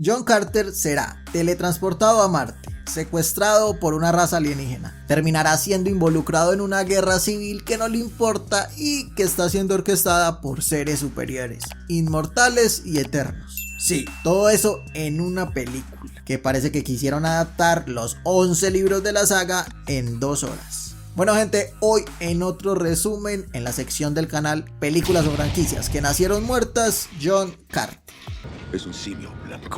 John Carter será teletransportado a Marte, secuestrado por una raza alienígena, terminará siendo involucrado en una guerra civil que no le importa y que está siendo orquestada por seres superiores, inmortales y eternos. Sí, todo eso en una película, que parece que quisieron adaptar los 11 libros de la saga en 2 horas. Bueno gente, hoy en otro resumen en la sección del canal Películas o franquicias que nacieron muertas, John Carter. Es un simio blanco.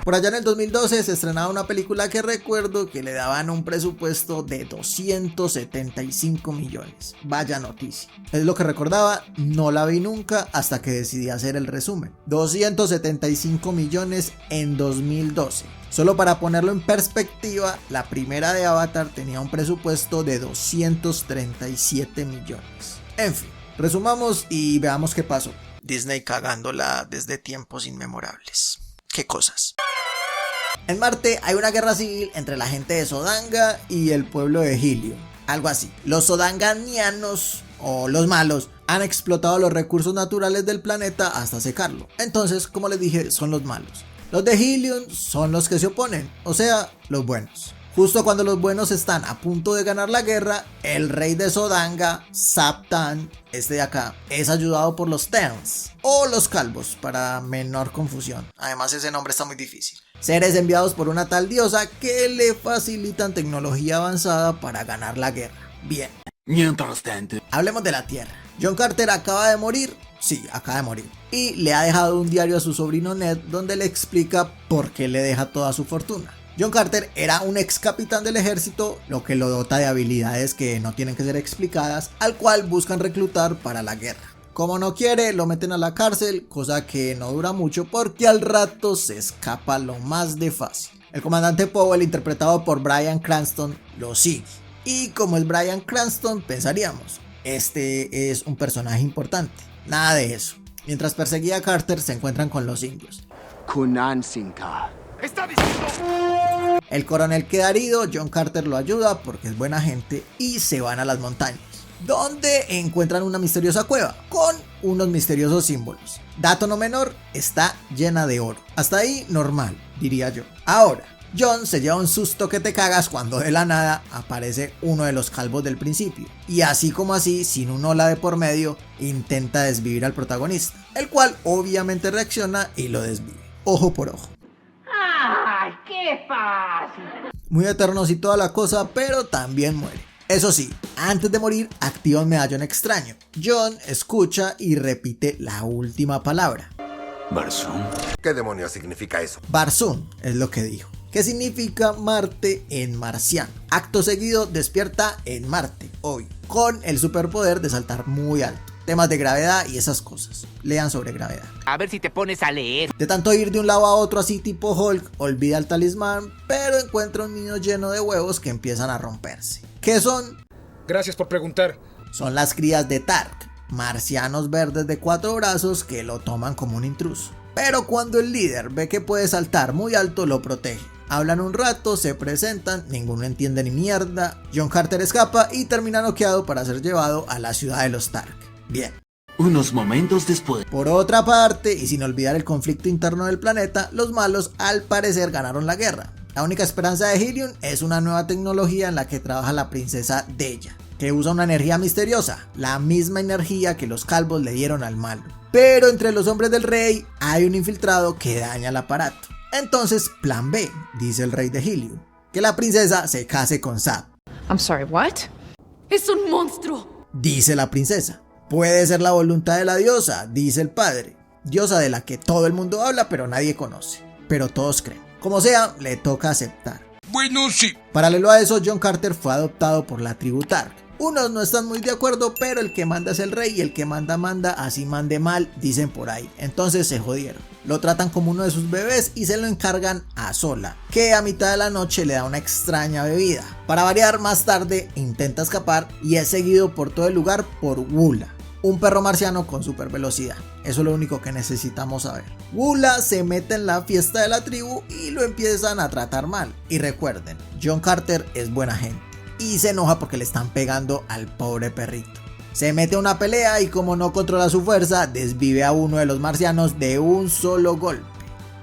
Por allá en el 2012 se estrenaba una película que recuerdo que le daban un presupuesto de 275 millones. Vaya noticia. Es lo que recordaba, no la vi nunca hasta que decidí hacer el resumen. 275 millones en 2012. Solo para ponerlo en perspectiva, la primera de Avatar tenía un presupuesto de 237 millones. En fin, resumamos y veamos qué pasó. Disney cagándola desde tiempos inmemorables. ¿Qué cosas? En Marte hay una guerra civil entre la gente de Sodanga y el pueblo de Helion. Algo así. Los sodanganianos, o los malos, han explotado los recursos naturales del planeta hasta secarlo. Entonces, como les dije, son los malos. Los de Helion son los que se oponen, o sea, los buenos. Justo cuando los buenos están a punto de ganar la guerra, el rey de Sodanga, Zaptan, este de acá, es ayudado por los Tens, o los calvos, para menor confusión. Además ese nombre está muy difícil. Seres enviados por una tal diosa que le facilitan tecnología avanzada para ganar la guerra. Bien. Mientras tanto, hablemos de la Tierra. John Carter acaba de morir. Sí, acaba de morir. Y le ha dejado un diario a su sobrino Ned donde le explica por qué le deja toda su fortuna. John Carter era un ex capitán del ejército, lo que lo dota de habilidades que no tienen que ser explicadas, al cual buscan reclutar para la guerra. Como no quiere, lo meten a la cárcel, cosa que no dura mucho porque al rato se escapa lo más de fácil. El comandante Powell, interpretado por Bryan Cranston, lo sigue. Y como es Bryan Cranston, pensaríamos, este es un personaje importante. Nada de eso. Mientras perseguía a Carter, se encuentran con los indios. Kunansinka. ¡está diciendo! El coronel queda herido, John Carter lo ayuda porque es buena gente y se van a las montañas, donde encuentran una misteriosa cueva con unos misteriosos símbolos. Dato no menor, está llena de oro. Hasta ahí normal, diría yo. Ahora, John se lleva un susto que te cagas cuando de la nada aparece uno de los calvos del principio. Y así como así, sin un hola de por medio, intenta desvivir al protagonista, el cual obviamente reacciona y lo desvive, ojo por ojo. ¡Ay, qué fácil! Muy eternos y toda la cosa, pero también muere. Eso sí, antes de morir activa un medallón extraño. John escucha y repite la última palabra. Barzún. ¿Qué demonios significa eso? Barzún es lo que dijo, que significa Marte en marciano. Acto seguido despierta en Marte, hoy, con el superpoder de saltar muy alto. Temas de gravedad y esas cosas. Lean sobre gravedad. A ver si te pones a leer. De tanto ir de un lado a otro así tipo Hulk, olvida el talismán, pero encuentra un niño lleno de huevos que empiezan a romperse. ¿Qué son? Gracias por preguntar. Son las crías de Tark, marcianos verdes de 4 brazos que lo toman como un intruso. Pero cuando el líder ve que puede saltar muy alto, lo protege. Hablan un rato, se presentan, ninguno entiende ni mierda. John Carter escapa y termina noqueado para ser llevado a la ciudad de los Tark. Bien. Unos momentos después. Por otra parte, y sin olvidar el conflicto interno del planeta, los malos al parecer ganaron la guerra. La única esperanza de Helion es una nueva tecnología en la que trabaja la princesa Deya, que usa una energía misteriosa, la misma energía que los calvos le dieron al malo. Pero entre los hombres del rey hay un infiltrado que daña el aparato. Entonces, plan B, dice el rey de Helion, que la princesa se case con Zap. I'm sorry, what? ¡Es un monstruo! Dice la princesa. Puede ser la voluntad de la diosa, dice el padre. Diosa de la que todo el mundo habla pero nadie conoce, pero todos creen. Como sea, le toca aceptar. Bueno, sí. Paralelo a eso, John Carter fue adoptado por la tribu Tark. Unos no están muy de acuerdo, pero el que manda es el rey y el que manda, así mande mal, dicen por ahí. Entonces se jodieron. Lo tratan como uno de sus bebés y se lo encargan a Sola, que a mitad de la noche le da una extraña bebida. Para variar, más tarde intenta escapar y es seguido por todo el lugar por Wula, un perro marciano con super velocidad. Eso es lo único que necesitamos saber. Wula se mete en la fiesta de la tribu y lo empiezan a tratar mal. Y recuerden, John Carter es buena gente y se enoja porque le están pegando al pobre perrito. Se mete a una pelea y como no controla su fuerza, desvive a uno de los marcianos de un solo golpe.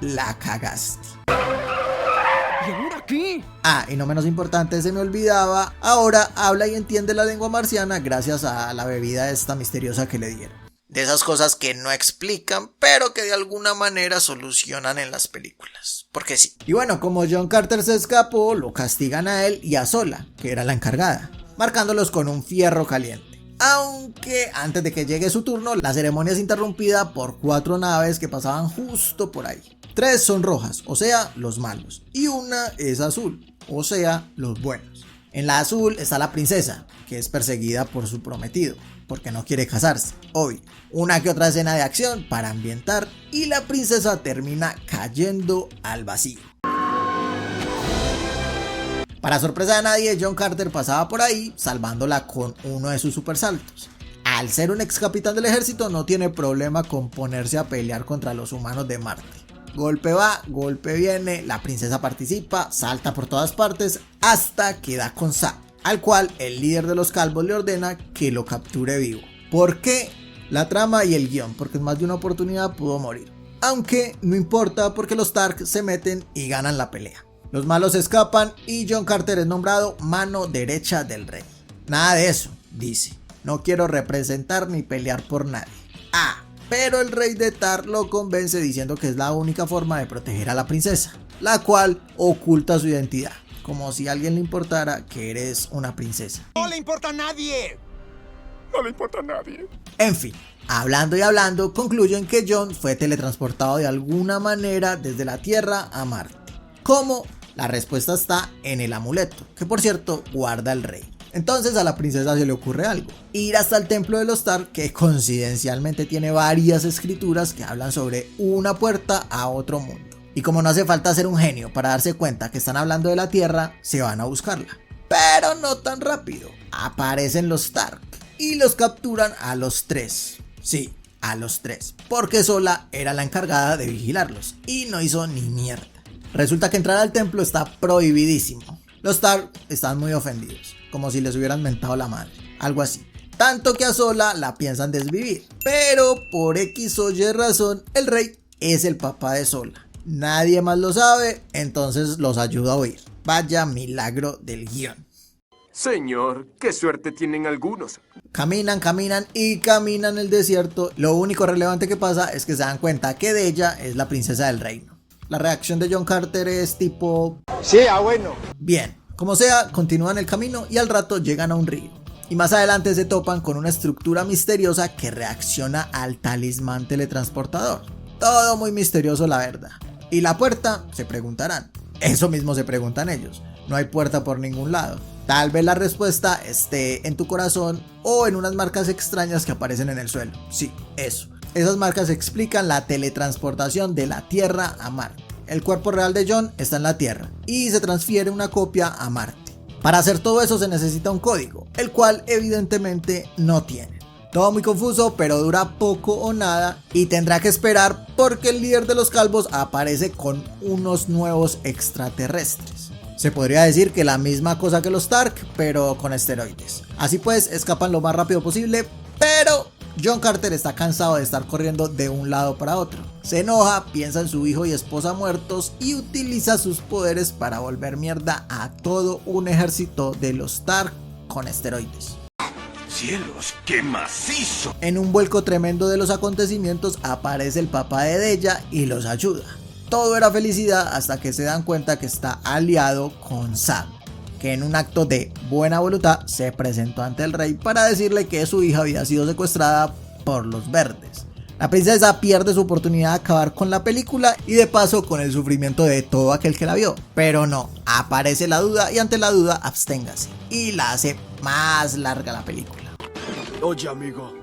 la cagaste. ¿Y ahora qué? Ah, y no menos importante, se me olvidaba, ahora habla y entiende la lengua marciana gracias a la bebida esta misteriosa que le dieron. De esas cosas que no explican, pero que de alguna manera solucionan en las películas. Porque sí. Y bueno, como John Carter se escapó, lo castigan a él y a Zola, que era la encargada, marcándolos con un fierro caliente. Aunque antes de que llegue su turno, la ceremonia es interrumpida por 4 naves que pasaban justo por ahí. 3 son rojas, o sea, los malos, y una es azul, o sea, los buenos. En la azul está la princesa, que es perseguida por su prometido, porque no quiere casarse, obvio. Una que otra escena de acción para ambientar, y la princesa termina cayendo al vacío. Para sorpresa de nadie, John Carter pasaba por ahí salvándola con uno de sus supersaltos. Al ser un ex capitán del ejército no tiene problema con ponerse a pelear contra los humanos de Marte. Golpe va, golpe viene, la princesa participa, salta por todas partes hasta que da con Zod, al cual el líder de los calvos le ordena que lo capture vivo. ¿Por qué? La trama y el guión, porque en más de una oportunidad pudo morir. Aunque no importa porque los Stark se meten y ganan la pelea. Los malos escapan y John Carter es nombrado mano derecha del rey. Nada de eso, dice. No quiero representar ni pelear por nadie. Ah, pero el rey de Tar lo convence diciendo que es la única forma de proteger a la princesa, la cual oculta su identidad, como si a alguien le importara que eres una princesa. ¡No le importa a nadie! ¡No le importa a nadie! En fin, hablando y hablando, concluyen que John fue teletransportado de alguna manera desde la Tierra a Marte. ¿Cómo? La respuesta está en el amuleto, que por cierto guarda el rey. Entonces a la princesa se le ocurre algo, ir hasta el templo de los Stark, que coincidencialmente tiene varias escrituras que hablan sobre una puerta a otro mundo. Y como no hace falta ser un genio para darse cuenta que están hablando de la Tierra, se van a buscarla. Pero no tan rápido, aparecen los Stark y los capturan a los 3. Sí, a los 3, porque Zola era la encargada de vigilarlos y no hizo ni mierda. Resulta que entrar al templo está prohibidísimo. Los Stark están muy ofendidos, como si les hubieran mentado la madre, algo así. Tanto que a Zola la piensan desvivir, pero por X o Y razón, el rey es el papá de Zola. Nadie más lo sabe, entonces los ayuda a huir. Vaya milagro del guión. Señor, qué suerte tienen algunos. Caminan el desierto. Lo único relevante que pasa es que se dan cuenta que Della es la princesa del reino. La reacción de John Carter es tipo... Sí, bueno. Bien, como sea, continúan el camino y al rato llegan a un río. Y más adelante se topan con una estructura misteriosa que reacciona al talismán teletransportador. Todo muy misterioso, la verdad. ¿Y la puerta? Se preguntarán. Eso mismo se preguntan ellos. No hay puerta por ningún lado. Tal vez la respuesta esté en tu corazón o en unas marcas extrañas que aparecen en el suelo. Sí, eso. Esas marcas explican la teletransportación de la Tierra a Marte. El cuerpo real de John está en la Tierra y se transfiere una copia a Marte. Para hacer todo eso se necesita un código, el cual evidentemente no tienen. Todo muy confuso, pero dura poco o nada y tendrá que esperar porque el líder de los calvos aparece con unos nuevos extraterrestres. Se podría decir que la misma cosa que los Stark, pero con esteroides. Así pues, escapan lo más rápido posible, pero John Carter está cansado de estar corriendo de un lado para otro. Se enoja, piensa en su hijo y esposa muertos y utiliza sus poderes para volver mierda a todo un ejército de los Stark con esteroides. ¡Cielos, qué macizo! En un vuelco tremendo de los acontecimientos aparece el papá de Della y los ayuda. Todo era felicidad hasta que se dan cuenta que está aliado con Zod, que en un acto de buena voluntad se presentó ante el rey para decirle que su hija había sido secuestrada por los verdes. La princesa pierde su oportunidad de acabar con la película y de paso con el sufrimiento de todo aquel que la vio. Pero no, aparece la duda y ante la duda absténgase y la hace más larga la película. Oye, amigo,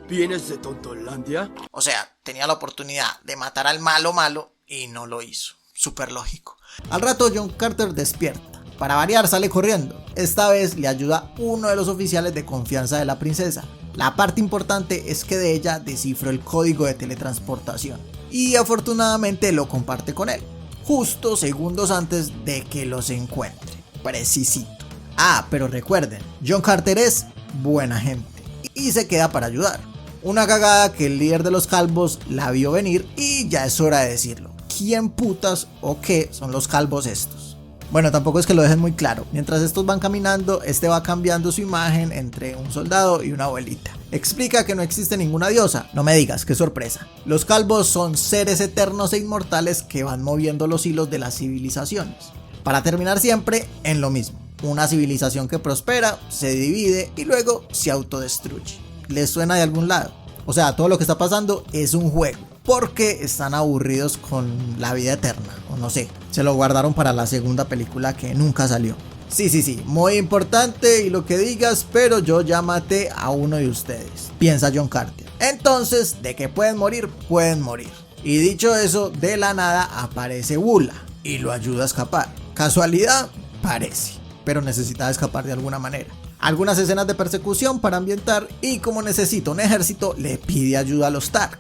¿vienes de Tontolandia? O sea, tenía la oportunidad de matar al malo y no lo hizo. Súper lógico. Al rato John Carter despierta. Para variar sale corriendo. Esta vez le ayuda uno de los oficiales de confianza de la princesa. La parte importante es que de ella descifró el código de teletransportación. Y afortunadamente lo comparte con él. Justo segundos antes de que los encuentre. Precisito. Ah, pero recuerden, John Carter es buena gente. Y se queda para ayudar. Una cagada que el líder de los calvos la vio venir y ya es hora de decirlo. quién putas o qué son los calvos estos. Bueno, tampoco es que lo dejen muy claro. Mientras estos van caminando, este va cambiando su imagen entre un soldado y una abuelita. Explica que no existe ninguna diosa. No me digas, qué sorpresa. Los calvos son seres eternos e inmortales que van moviendo los hilos de las civilizaciones, para terminar siempre en lo mismo. Una civilización que prospera, se divide y luego se autodestruye. ¿Les suena de algún lado? O sea, todo lo que está pasando es un juego, porque están aburridos con la vida eterna, o no sé, se lo guardaron para la segunda película que nunca salió. Sí, muy importante y lo que digas, pero yo ya maté a uno de ustedes, piensa John Carter. Entonces, de que pueden morir, pueden morir. Y dicho eso, de la nada aparece Bula y lo ayuda a escapar. ¿Casualidad? Parece, pero necesita escapar de alguna manera. Algunas escenas de persecución para ambientar y como necesita un ejército, le pide ayuda a los Stark.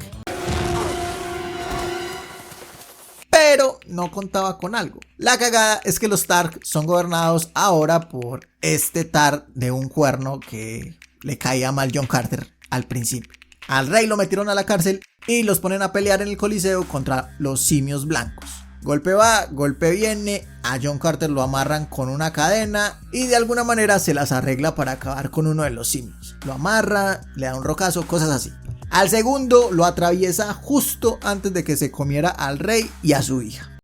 Pero no contaba con algo. La cagada es que los Stark son gobernados ahora por este Tar de un cuerno que le caía mal John Carter al principio. Al rey lo metieron a la cárcel y los ponen a pelear en el Coliseo contra los simios blancos. Golpe va, golpe viene, a John Carter lo amarran con una cadena y de alguna manera se las arregla para acabar con uno de los simios. Lo amarra, le da un rocazo, cosas así. Al segundo lo atraviesa justo antes de que se comiera al rey y a su hija.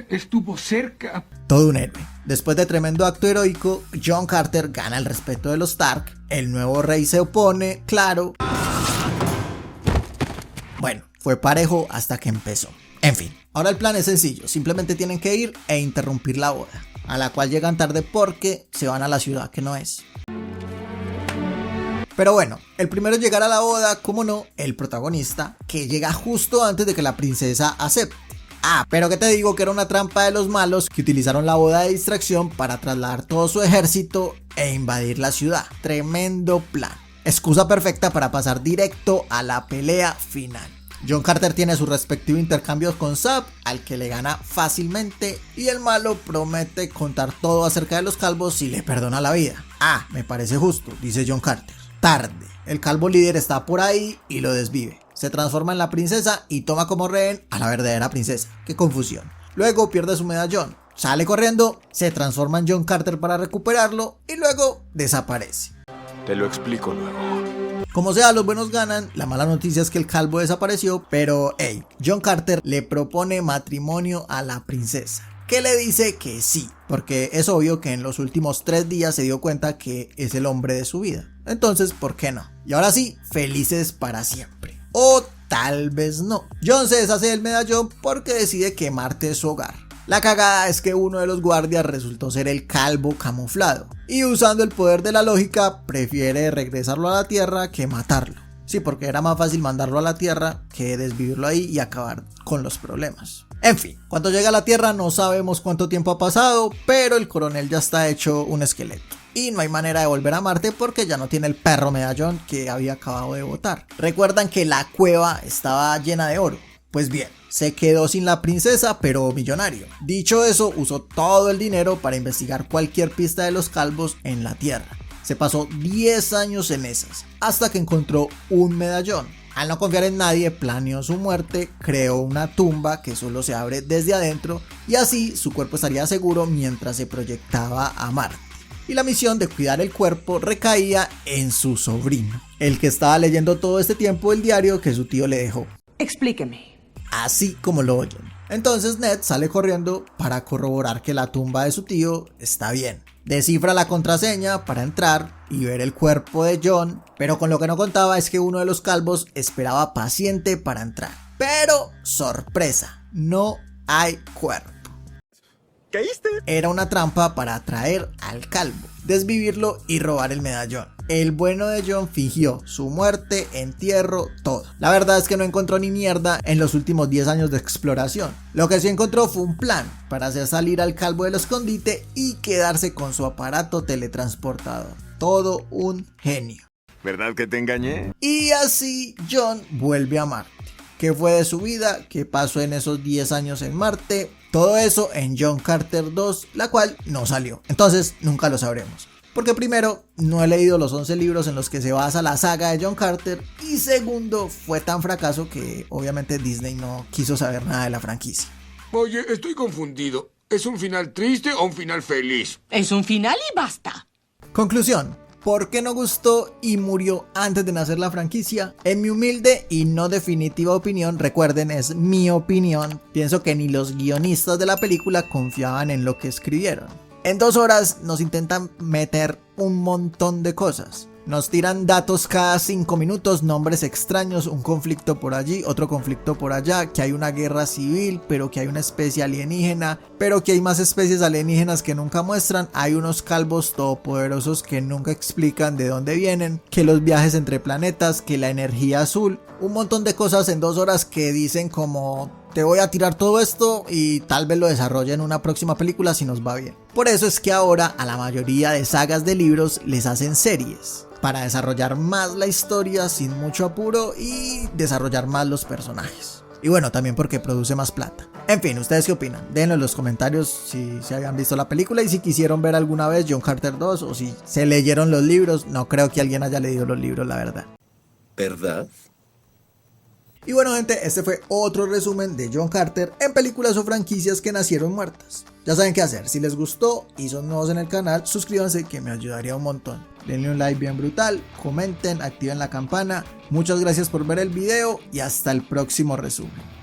Estuvo cerca. Todo un héroe. Después de tremendo acto heroico, John Carter gana el respeto de los Stark. El nuevo rey se opone, claro. Bueno, fue parejo hasta que empezó. En fin, ahora el plan es sencillo, simplemente tienen que ir e interrumpir la boda, a la cual llegan tarde porque se van a la ciudad que no es. Pero bueno, el primero en llegar a la boda, como no, el protagonista, que llega justo antes de que la princesa acepte. Pero que te digo que era una trampa de los malos que utilizaron la boda de distracción para trasladar todo su ejército e invadir la ciudad. Tremendo plan. Excusa perfecta para pasar directo a la pelea final. John Carter tiene su respectivo intercambio con Zap, al que le gana fácilmente, y el malo promete contar todo acerca de los calvos si le perdona la vida. Me parece justo, dice John Carter. Tarde, el calvo líder está por ahí y lo desvive. Se transforma en la princesa y toma como rehén a la verdadera princesa. ¡Qué confusión! Luego pierde su medallón, sale corriendo, se transforma en John Carter para recuperarlo y luego desaparece. Te lo explico luego. Como sea, los buenos ganan. La mala noticia es que el calvo desapareció, pero John Carter le propone matrimonio a la princesa, que le dice que sí, porque es obvio que en los últimos 3 días se dio cuenta que es el hombre de su vida. Entonces, ¿por qué no? Y ahora sí, felices para siempre. O tal vez no. John se deshace del medallón porque decide que Marte es su hogar. La cagada es que uno de los guardias resultó ser el calvo camuflado, y usando el poder de la lógica prefiere regresarlo a la Tierra que matarlo. Sí, porque era más fácil mandarlo a la Tierra que desvivirlo ahí y acabar con los problemas. En fin, cuando llega a la Tierra no sabemos cuánto tiempo ha pasado, pero el coronel ya está hecho un esqueleto. Y no hay manera de volver a Marte porque ya no tiene el perro medallón que había acabado de botar. Recuerdan que la cueva estaba llena de oro. Pues bien, se quedó sin la princesa, pero millonario. Dicho eso, usó todo el dinero para investigar cualquier pista de los calvos en la Tierra. Se pasó 10 años en esas, hasta que encontró un medallón. Al no confiar en nadie, planeó su muerte, creó una tumba que solo se abre desde adentro, y así su cuerpo estaría seguro mientras se proyectaba a Marte. Y la misión de cuidar el cuerpo recaía en su sobrino, el que estaba leyendo todo este tiempo el diario que su tío le dejó. Explíqueme. Así como lo oyen. Entonces Ned sale corriendo para corroborar que la tumba de su tío está bien. Descifra la contraseña para entrar y ver el cuerpo de John, pero con lo que no contaba es que uno de los calvos esperaba paciente para entrar. Pero, sorpresa, no hay cuerpo. ¿Caíste? Era una trampa para atraer al calvo, desvivirlo y robar el medallón. El bueno de John fingió su muerte, entierro, todo. La verdad es que no encontró ni mierda en los últimos 10 años de exploración. Lo que sí encontró fue un plan para hacer salir al calvo del escondite y quedarse con su aparato teletransportador. Todo un genio. ¿Verdad que te engañé? Y así John vuelve a Marte. ¿Qué fue de su vida? ¿Qué pasó en esos 10 años en Marte? Todo eso en John Carter 2, la cual no salió. Entonces nunca lo sabremos. Porque primero, no he leído los 11 libros en los que se basa la saga de John Carter. Y segundo, fue tan fracaso que obviamente Disney no quiso saber nada de la franquicia. Oye, estoy confundido. ¿Es un final triste o un final feliz? Es un final y basta. Conclusión. ¿Por qué no gustó y murió antes de nacer la franquicia? En mi humilde y no definitiva opinión, recuerden, es mi opinión, pienso que ni los guionistas de la película confiaban en lo que escribieron. En 2 horas nos intentan meter un montón de cosas. Nos tiran datos cada 5 minutos, nombres extraños, un conflicto por allí, otro conflicto por allá, que hay una guerra civil, pero que hay una especie alienígena, pero que hay más especies alienígenas que nunca muestran, hay unos calvos todopoderosos que nunca explican de dónde vienen, que los viajes entre planetas, que la energía azul, un montón de cosas en 2 horas que dicen como te voy a tirar todo esto y tal vez lo desarrolle en una próxima película si nos va bien. Por eso es que ahora a la mayoría de sagas de libros les hacen series, para desarrollar más la historia sin mucho apuro y desarrollar más los personajes. Y bueno, también porque produce más plata. En fin, ¿ustedes qué opinan? Déjenlo en los comentarios si se habían visto la película y si quisieron ver alguna vez John Carter 2 o si se leyeron los libros. No creo que alguien haya leído los libros, la verdad. ¿Verdad? Y bueno, gente, este fue otro resumen de John Carter en películas o franquicias que nacieron muertas. Ya saben qué hacer, si les gustó y son nuevos en el canal, suscríbanse que me ayudaría un montón. Denle un like bien brutal, comenten, activen la campana. Muchas gracias por ver el video y hasta el próximo resumen.